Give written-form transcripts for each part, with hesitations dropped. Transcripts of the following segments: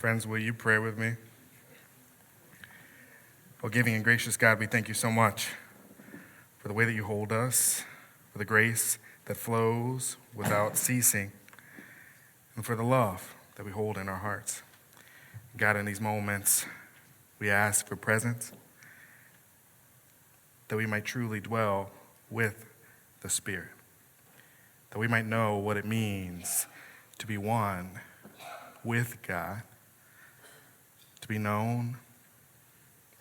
Friends, will you pray with me? Oh, giving and gracious God, we thank you so much for the way that you hold us, for the grace that flows without ceasing, and for the love that we hold in our hearts. God, in these moments, we ask for presence, that we might truly dwell with the Spirit, that we might know what it means to be one with God, to be known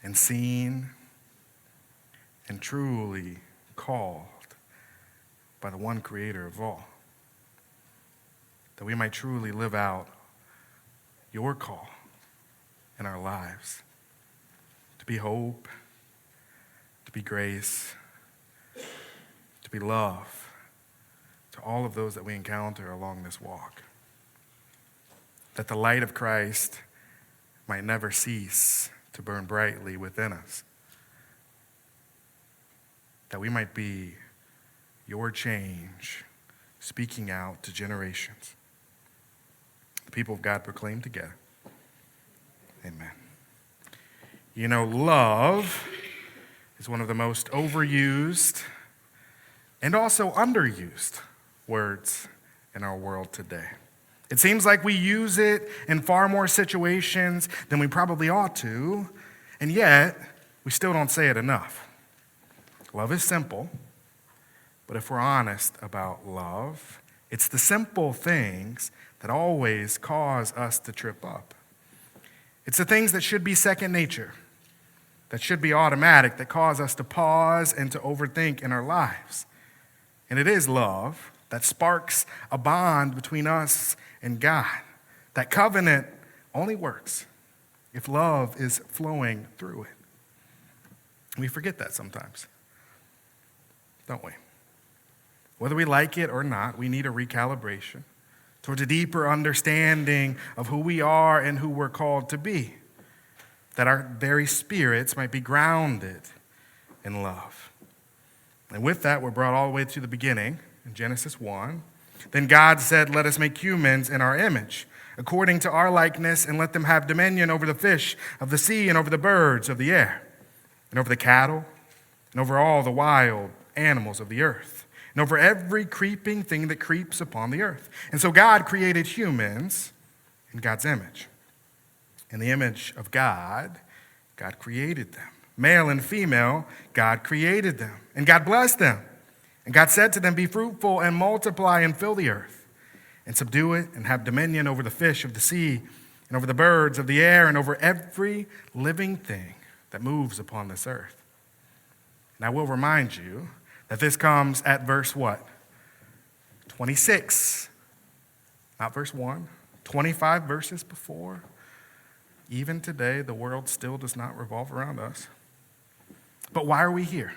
and seen and truly called by the one creator of all, that we might truly live out your call in our lives, to be hope, to be grace, to be love to all of those that we encounter along this walk, that the light of Christ might never cease to burn brightly within us, that we might be your change speaking out to generations. The people of God proclaim together. Amen. You know, love is one of the most overused and also underused words in our world today. It seems like we use it in far more situations than we probably ought to, and yet we still don't say it enough. Love is simple, but if we're honest about love, it's the simple things that always cause us to trip up. It's the things that should be second nature, that should be automatic, that cause us to pause and to overthink in our lives. And it is love that sparks a bond between us and God. That covenant only works if love is flowing through it. We forget that sometimes, don't we? Whether we like it or not, we need a recalibration towards a deeper understanding of who we are and who we're called to be, that our very spirits might be grounded in love. And with that, we're brought all the way to the beginning in Genesis 1. Then God said, "Let us make humans in our image, according to our likeness, and let them have dominion over the fish of the sea and over the birds of the air, and over the cattle, and over all the wild animals of the earth, and over every creeping thing that creeps upon the earth." And so God created humans in God's image. In the image of God, God created them. Male and female, God created them. And God blessed them. And God said to them, "Be fruitful and multiply and fill the earth, and subdue it, and have dominion over the fish of the sea, and over the birds of the air, and over every living thing that moves upon this earth." And I will remind you that this comes at verse what? 26. Not verse 1. 25 verses before. Even today, the world still does not revolve around us. But why are we here?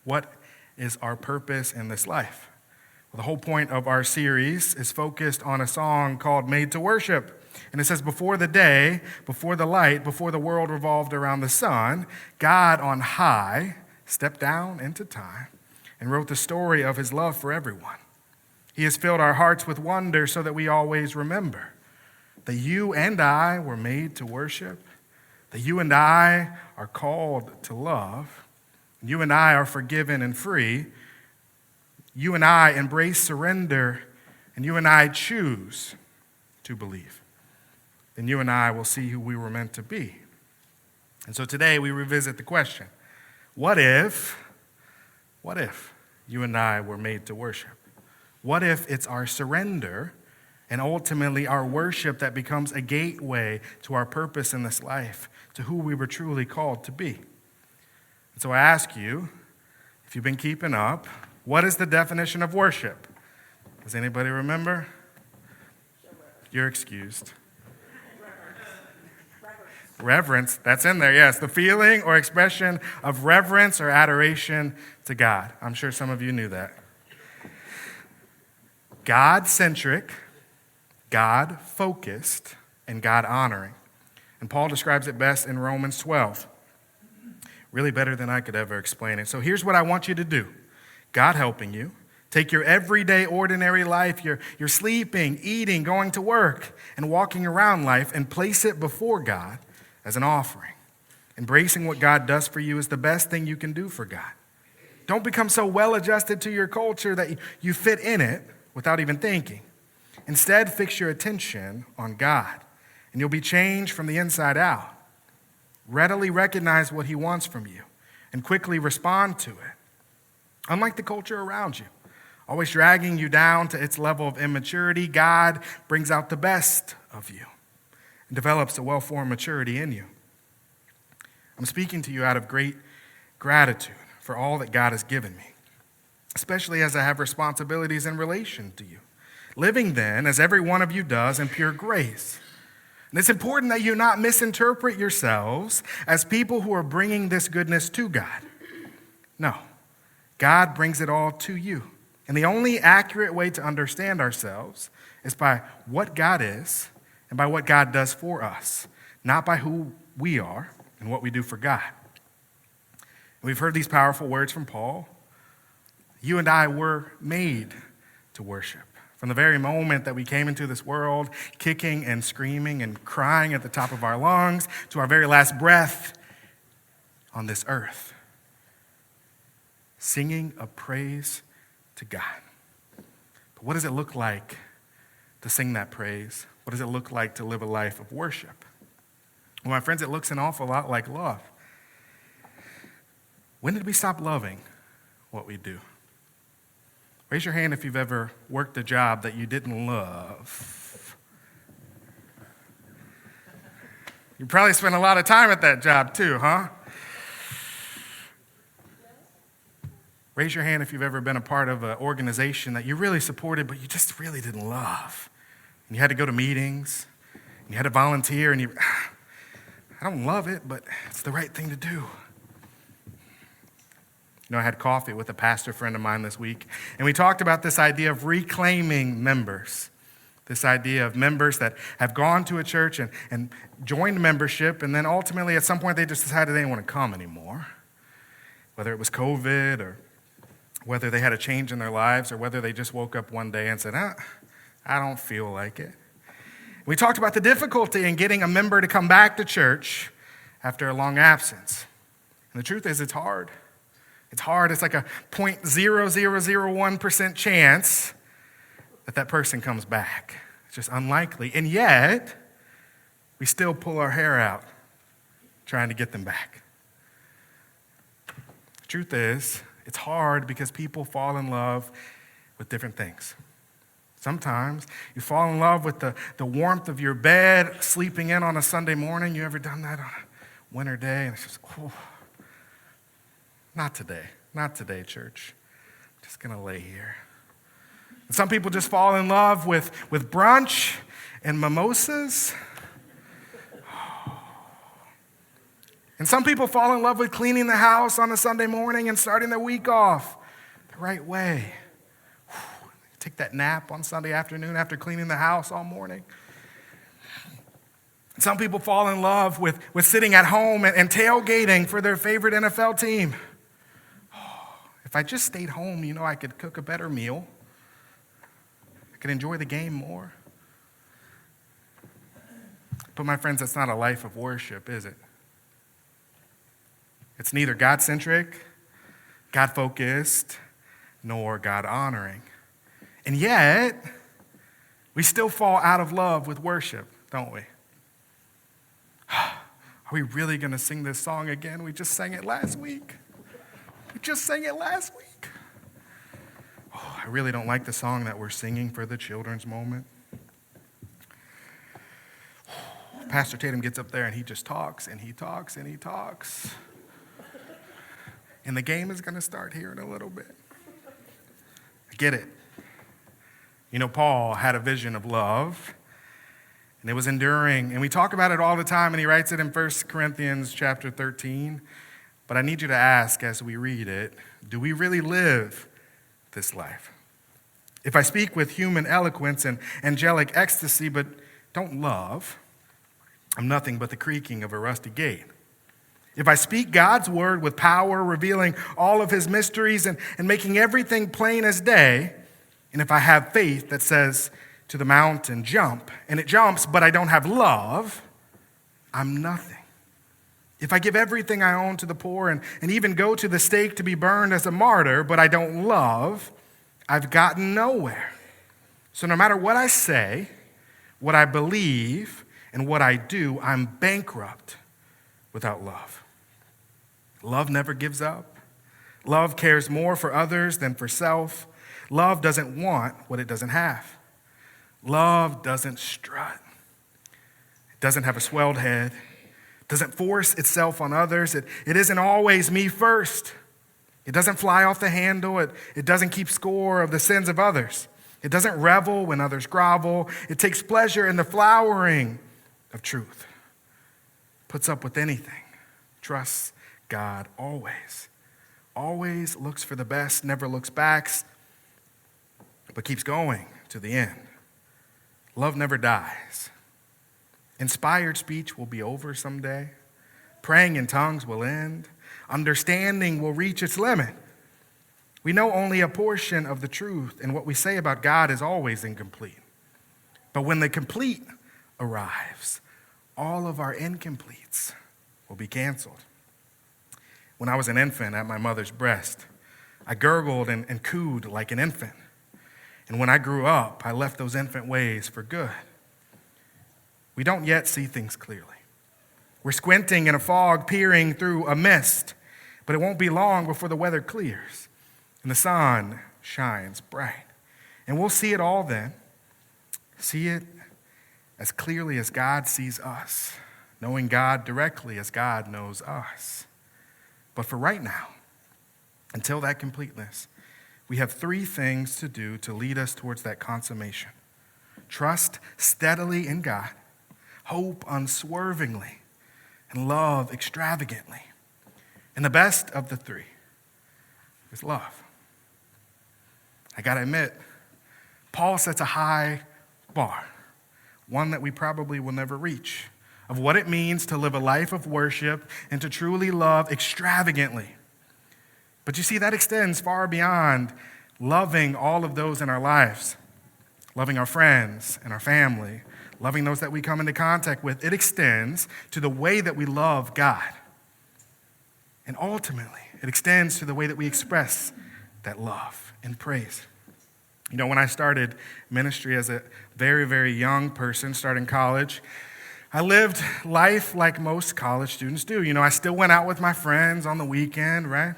What is our purpose in this life? Well, the whole point of our series is focused on a song called "Made to Worship." And it says, before the day, before the light, before the world revolved around the sun, God on high stepped down into time and wrote the story of his love for everyone. He has filled our hearts with wonder so that we always remember that you and I were made to worship, that you and I are called to love, you and I are forgiven and free, you and I embrace surrender, and you and I choose to believe. Then you and I will see who we were meant to be. And so today we revisit the question, what if you and I were made to worship? What if it's our surrender and ultimately our worship that becomes a gateway to our purpose in this life, to who we were truly called to be? And so I ask you, if you've been keeping up, what is the definition of worship? Does anybody remember? You're excused. Reverence, that's in there, yes. The feeling or expression of reverence or adoration to God. I'm sure some of you knew that. God-centric, God-focused, and God-honoring. And Paul describes it best in Romans 12. Really better than I could ever explain it. So here's what I want you to do. God helping you, Take your everyday, ordinary life, your sleeping, eating, going to work, and walking around life, and place it before God as an offering. Embracing what God does for you is the best thing you can do for God. Don't become so well adjusted to your culture that you fit in it without even thinking. Instead, fix your attention on God, and you'll be changed from the inside out. Readily recognize what he wants from you, and quickly respond to it. Unlike the culture around you, always dragging you down to its level of immaturity, God brings out the best of you and develops a well-formed maturity in you. I'm speaking to you out of great gratitude for all that God has given me, especially as I have responsibilities in relation to you. Living then, as every one of you does, in pure grace. And it's important that you not misinterpret yourselves as people who are bringing this goodness to God. No, God brings it all to you. And the only accurate way to understand ourselves is by what God is and by what God does for us, not by who we are and what we do for God. And we've heard these powerful words from Paul. You and I were made to worship. From the very moment that we came into this world, kicking and screaming and crying at the top of our lungs, to our very last breath on this earth, singing a praise to God. But what does it look like to sing that praise? What does it look like to live a life of worship? Well, my friends, it looks an awful lot like love. When did we stop loving what we do? Raise your hand if you've ever worked a job that you didn't love. You probably spent a lot of time at that job too, huh? Raise your hand if you've ever been a part of an organization that you really supported, but you just really didn't love. And you had to go to meetings, and you had to volunteer, and I don't love it, but it's the right thing to do. You know, I had coffee with a pastor friend of mine this week, and we talked about this idea of reclaiming members, this idea of members that have gone to a church and joined membership, and then ultimately at some point they just decided they didn't want to come anymore, whether it was COVID or whether they had a change in their lives or whether they just woke up one day and said, I don't feel like it. We talked about the difficulty in getting a member to come back to church after a long absence. And the truth is, it's hard. It's hard. It's like a 0.0001% chance that person comes back. It's just unlikely. And yet, we still pull our hair out trying to get them back. The truth is, it's hard because people fall in love with different things. Sometimes you fall in love with the warmth of your bed, sleeping in on a Sunday morning. You ever done that on a winter day? And it's just, not today, church. I'm just going to lay here. And some people just fall in love with brunch and mimosas. And some people fall in love with cleaning the house on a Sunday morning and starting their week off the right way. Take that nap on Sunday afternoon after cleaning the house all morning. Some people fall in love with sitting at home and tailgating for their favorite NFL team. If I just stayed home, I could cook a better meal. I could enjoy the game more. But my friends, that's not a life of worship, is it? It's neither God-centric, God-focused, nor God-honoring. And yet, we still fall out of love with worship, don't we? Are we really going to sing this song again? We just sang it last week. I really don't like the song that we're singing for the children's moment. Pastor Tatum gets up there and he just talks and he talks and he talks. And the game is going to start here in a little bit. I get it. Paul had a vision of love, and it was enduring. And we talk about it all the time, and he writes it in 1 Corinthians chapter 13. But I need you to ask as we read it, do we really live this life? If I speak with human eloquence and angelic ecstasy, but don't love, I'm nothing but the creaking of a rusty gate. If I speak God's word with power, revealing all of his mysteries and making everything plain as day, and if I have faith that says to the mountain, jump, and it jumps, but I don't have love, I'm nothing. If I give everything I own to the poor and even go to the stake to be burned as a martyr, but I don't love, I've gotten nowhere. So no matter what I say, what I believe, and what I do, I'm bankrupt without love. Love never gives up. Love cares more for others than for self. Love doesn't want what it doesn't have. Love doesn't strut. It doesn't have a swelled head. It doesn't force itself on others. It isn't always me first. It doesn't fly off the handle. It doesn't keep score of the sins of others. It doesn't revel when others grovel. It takes pleasure in the flowering of truth. Puts up with anything. Trusts God always. Always looks for the best, never looks back, but keeps going to the end. Love never dies. Inspired speech will be over someday. Praying in tongues will end. Understanding will reach its limit. We know only a portion of the truth, and what we say about God is always incomplete. But when the complete arrives, all of our incompletes will be canceled. When I was an infant at my mother's breast, I gurgled and cooed like an infant. And when I grew up, I left those infant ways for good. We don't yet see things clearly. We're squinting in a fog, peering through a mist, but it won't be long before the weather clears and the sun shines bright. And we'll see it all then, see it as clearly as God sees us, knowing God directly as God knows us. But for right now, until that completeness, we have three things to do to lead us towards that consummation. Trust steadily in God, hope unswervingly, and love extravagantly. And the best of the three is love. I gotta admit, Paul sets a high bar, one that we probably will never reach, of what it means to live a life of worship and to truly love extravagantly. But you see, that extends far beyond loving all of those in our lives, loving our friends and our family, loving those that we come into contact with. It extends to the way that we love God. And ultimately, it extends to the way that we express that love and praise. You know, when I started ministry as a very, very young person, starting college, I lived life like most college students do. You know, I still went out with my friends on the weekend, right?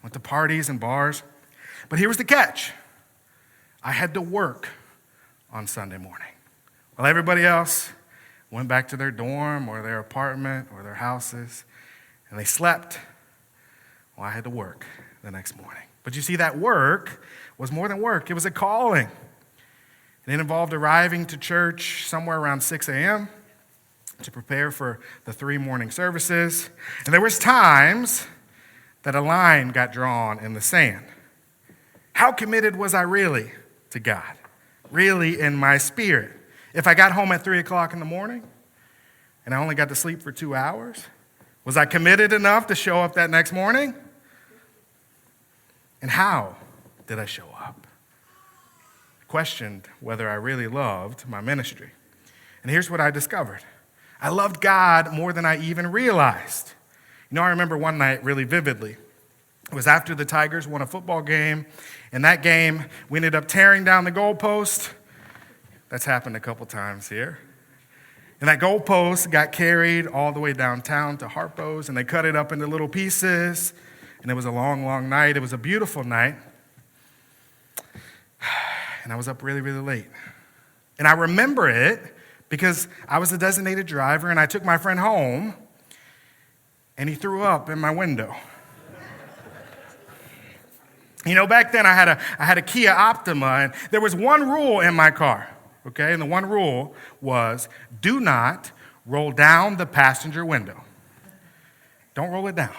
Went to parties and bars. But here was the catch. I had to work on Sunday morning. While everybody else went back to their dorm or their apartment or their houses, and they slept, well, I had to work the next morning. But you see, that work was more than work. It was a calling. And it involved arriving to church somewhere around 6 a.m. to prepare for the 3 morning services. And there was times that a line got drawn in the sand. How committed was I really to God? Really in my spirit? If I got home at 3 o'clock in the morning and I only got to sleep for 2 hours, was I committed enough to show up that next morning? And how did I show up? I questioned whether I really loved my ministry. And here's what I discovered. I loved God more than I even realized. You know, I remember one night really vividly. It was after the Tigers won a football game. In that game, we ended up tearing down the goalpost. That's happened a couple times here. And that goalpost got carried all the way downtown to Hartsburg, and they cut it up into little pieces. And it was a long, long night. It was a beautiful night. And I was up really, really late. And I remember it because I was the designated driver, and I took my friend home, and he threw up in my window. You know, back then I had a Kia Optima, and there was one rule in my car, okay? And the one rule was, do not roll down the passenger window. Don't roll it down.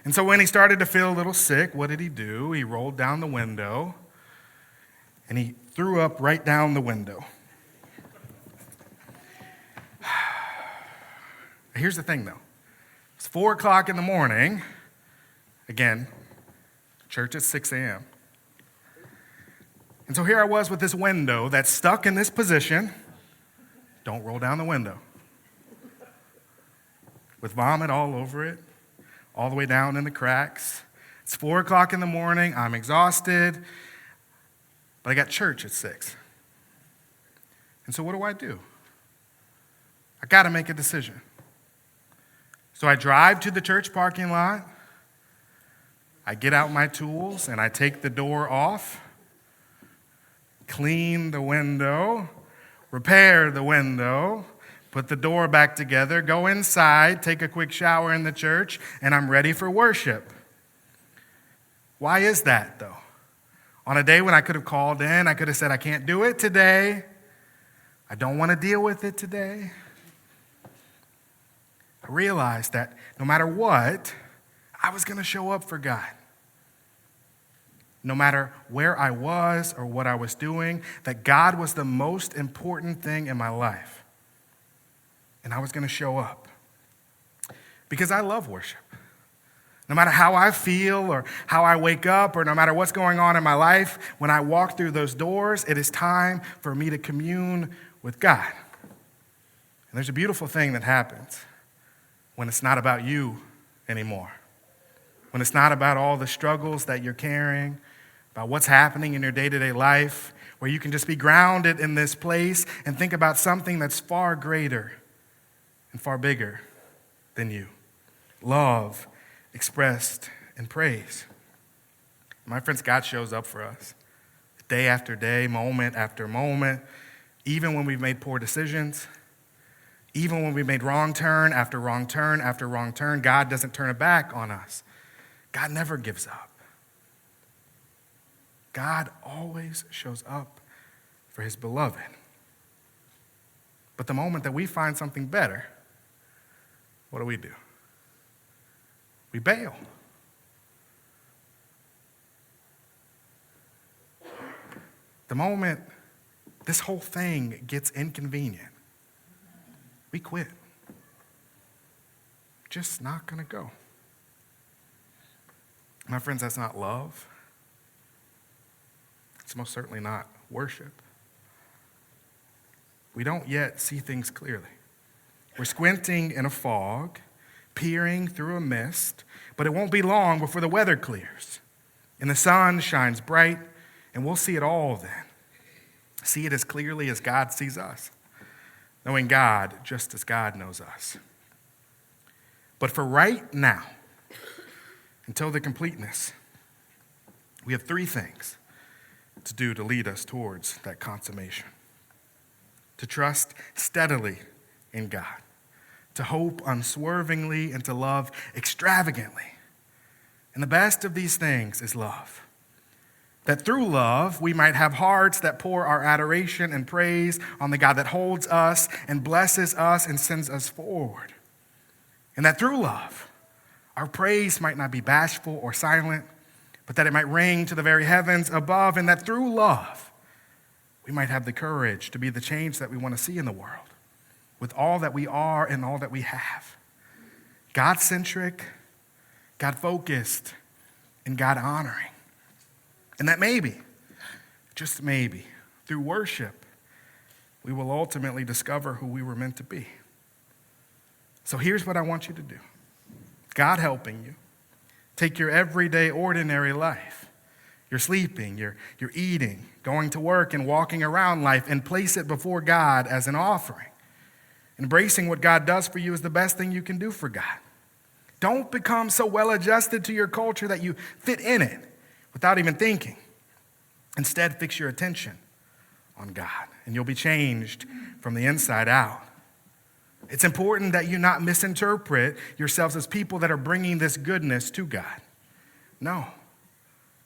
And so when he started to feel a little sick, what did he do? He rolled down the window, and he threw up right down the window. Here's the thing, though. It's 4 o'clock in the morning. Again, church at 6 a.m. And so here I was with this window that's stuck in this position. Don't roll down the window. With vomit all over it, all the way down in the cracks. It's 4 o'clock in the morning. I'm exhausted. But I got church at 6. And so what do? I got to make a decision. So I drive to the church parking lot. I get out my tools and I take the door off, clean the window, repair the window, put the door back together, go inside, take a quick shower in the church, and I'm ready for worship. Why is that, though? On a day when I could have called in, I could have said, I can't do it today. I don't want to deal with it today. I realized that no matter what, I was going to show up for God. No matter where I was or what I was doing, that God was the most important thing in my life. And I was going to show up. Because I love worship. No matter how I feel or how I wake up or no matter what's going on in my life, when I walk through those doors, it is time for me to commune with God. And there's a beautiful thing that happens when it's not about you anymore. When it's not about all the struggles that you're carrying, about what's happening in your day-to-day life, where you can just be grounded in this place and think about something that's far greater and far bigger than you. Love expressed in praise. My friends, God shows up for us day after day, moment after moment, even when we've made poor decisions, even when we've made wrong turn after wrong turn after wrong turn. God doesn't turn it back on us. God never gives up. God always shows up for his beloved. But the moment that we find something better, what do? We bail. The moment this whole thing gets inconvenient, we quit. Just not going to go. My friends, that's not love. It's most certainly not worship. We don't yet see things clearly. We're squinting in a fog, peering through a mist, but it won't be long before the weather clears and the sun shines bright, and we'll see it all then. See it as clearly as God sees us, knowing God just as God knows us. But for right now, until the completeness, we have 3 things to do to lead us towards that consummation. To trust steadily in God, to hope unswervingly, and to love extravagantly. And the best of these things is love. That through love, we might have hearts that pour our adoration and praise on the God that holds us and blesses us and sends us forward. And that through love, our praise might not be bashful or silent, but that it might ring to the very heavens above, and that through love, we might have the courage to be the change that we want to see in the world, with all that we are and all that we have. God-centric, God-focused, and God-honoring. And that maybe, just maybe, through worship, we will ultimately discover who we were meant to be. So here's what I want you to do. God helping you. Take your everyday, ordinary life. You're sleeping, you're eating, going to work, and walking around life, and place it before God as an offering. Embracing what God does for you is the best thing you can do for God. Don't become so well adjusted to your culture that you fit in it without even thinking. Instead, fix your attention on God, and you'll be changed from the inside out. It's important that you not misinterpret yourselves as people that are bringing this goodness to God. No,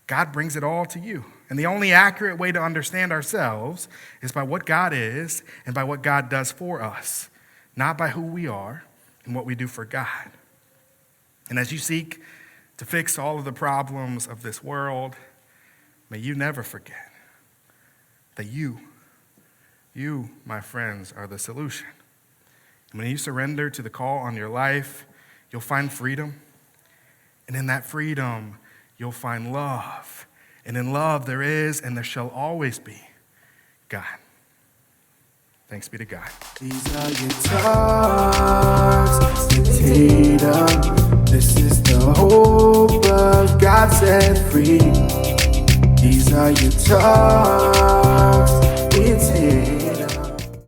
God brings it all to you. And the only accurate way to understand ourselves is by what God is and by what God does for us, not by who we are and what we do for God. And as you seek to fix all of the problems of this world, may you never forget that you, my friends, are the solution. And when you surrender to the call on your life, you'll find freedom. And in that freedom, you'll find love. And in love, there is and there shall always be God. Thanks be to God. These are your talks, Tatum. This is the hope of God set free. These are your talks, it's